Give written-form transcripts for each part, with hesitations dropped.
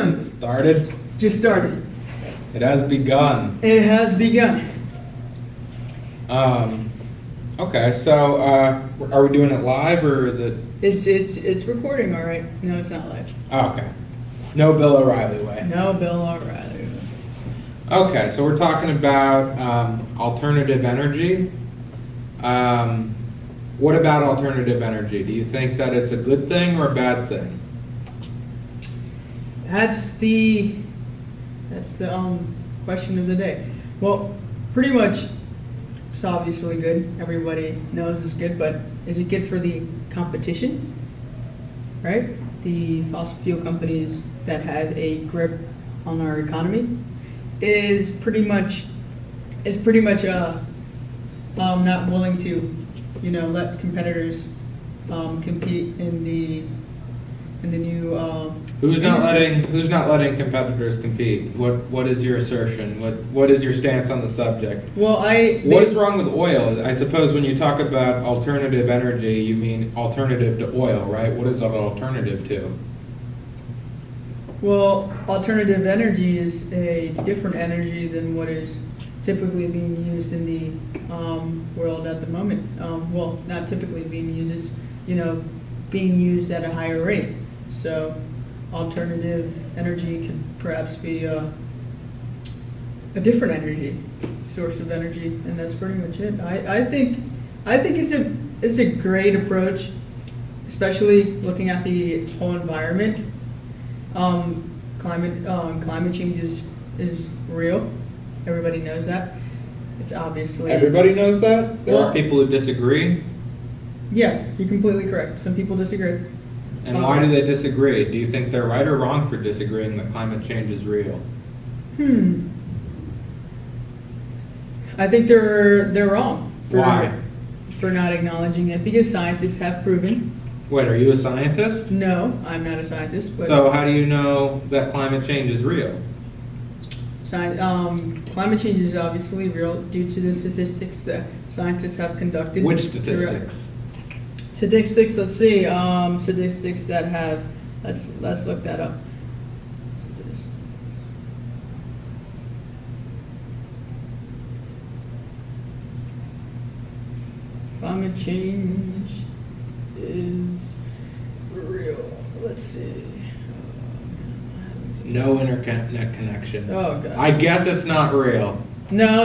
Started. Just started. It has begun. It has begun. Okay, so are we doing it live or is it? It's recording, all right. No, it's not live. Oh, okay. No Bill O'Reilly way. No Bill O'Reilly. Okay, so we're talking about alternative energy. What about alternative energy? Do you think that it's a good thing or a bad thing? That's the question of the day. Well, pretty much it's obviously good. Everybody knows it's good, but is it good for the competition? Right? The fossil fuel companies that have a grip on our economy is pretty much not willing to, let competitors compete in the new. Who's industry. not letting competitors compete? What is your assertion? What is your stance on the subject? Well, what is wrong with oil? I suppose when you talk about alternative energy, you mean alternative to oil, right? What is an alternative to? Well, alternative energy is a different energy than what is typically being used in the world at the moment. Well, not typically being used, it's, being used at a higher rate. So alternative energy could perhaps be a different energy, source of energy, and that's pretty much it. I think it's a great approach, especially looking at the whole environment. Climate change is real. Everybody knows that. It's obviously Everybody knows that? There Well- are people who disagree? Yeah, you're completely correct. Some people disagree. And why do they disagree? Do you think they're right or wrong for disagreeing that climate change is real? I think they're wrong Why? for not acknowledging it, because scientists have proven. Wait, are you a scientist? No, I'm not a scientist, but So how do you know that climate change is real? climate change is obviously real due to the statistics that scientists have conducted. Which statistics? Statistics. Let's see. Statistics that have. Let's look that up. Statistics. Climate change is real. Let's see. No internet connection. Oh god. I guess it's not real. No.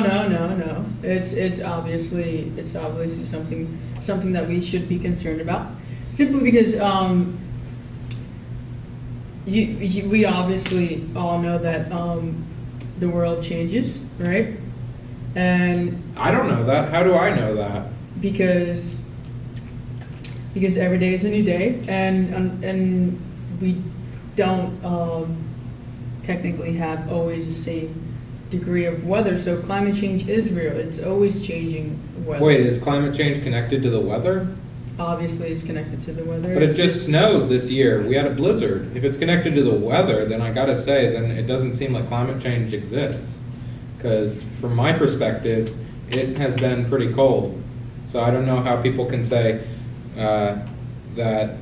It's obviously something that we should be concerned about. Simply because we obviously all know that the world changes, right? And I don't know that. How do I know that? because every day is a new day, and we don't technically have always the same degree of weather. So climate change is real. It's always changing weather. Wait, is climate change connected to the weather? Obviously, it's connected to the weather. But it just snowed this year. We had a blizzard. If it's connected to the weather, then I gotta say, then it doesn't seem like climate change exists. Because from my perspective, it has been pretty cold. So I don't know how people can say that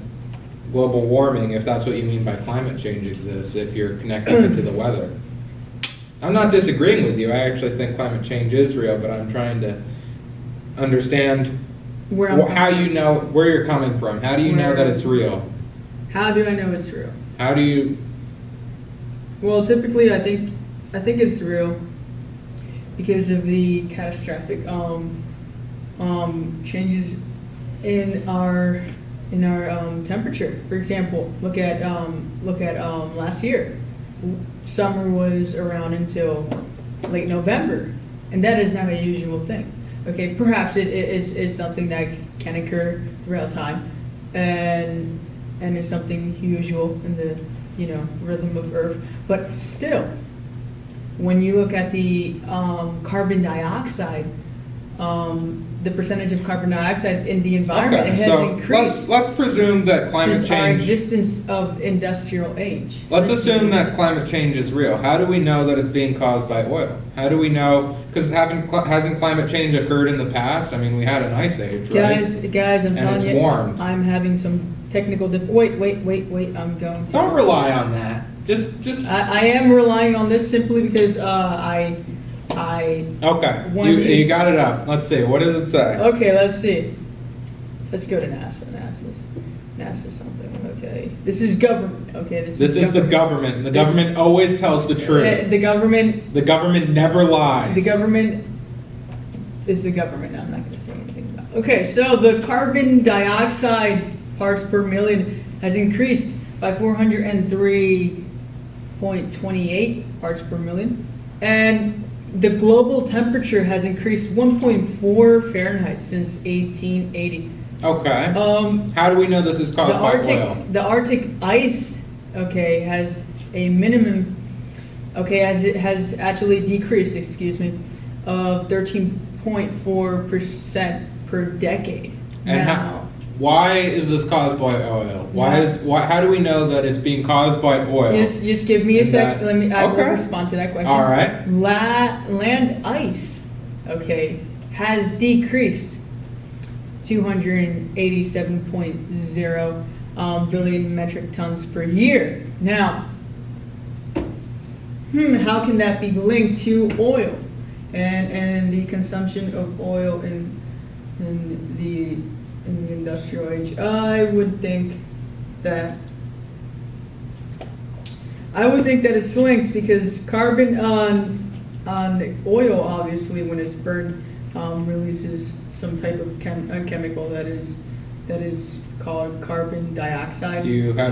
global warming, if that's what you mean by climate change, exists if you're connecting it to the weather. I'm not disagreeing with you. I actually think climate change is real, but I'm trying to understand how you know where you're coming from. How do you know that it's real? How do I know it's real? How do you? Well, typically, I think it's real because of the catastrophic changes in our temperature. For example, look at last year. Summer was around until late November, and that is not a usual thing. Okay, perhaps it is something that can occur throughout time, and it's something usual in the rhythm of Earth. But still, when you look at the carbon dioxide, the percentage of carbon dioxide in the environment has increased. Let's presume that climate since our change. existence of industrial age. Let's assume that climate change is real. How do we know that it's being caused by oil? How do we know? Because hasn't climate change occurred in the past? I mean, we had an ice age, right? Guys, I'm telling you, warmed. I'm having some technical wait, I'm going to. Don't rely on that. Just, I am relying on this simply because I okay, want to. you got it up. Let's see, what does it say? Okay, let's see. Let's go to NASA. NASA something. Okay, this is government. Okay, This is the government. The government always tells the truth. The government. The government never lies. The government is the government. I'm not going to say anything about it. Okay, so the carbon dioxide parts per million has increased by 403.28 parts per million. And the global temperature has increased 1.4 Fahrenheit since 1880. Okay. How do we know this is caused by oil? The Arctic ice, okay, has a minimum, okay, it has actually decreased, excuse me, of 13.4% per decade. And why is this caused by oil? How do we know that it's being caused by oil? Just give me a sec. I will respond to that question. All right. Land ice, okay, has decreased 287.0 billion metric tons per year. Now, how can that be linked to oil and the consumption of oil in the industrial age? I would think that it's linked because carbon on oil, obviously, when it's burned, releases some type of chemical that is called carbon dioxide. Do you have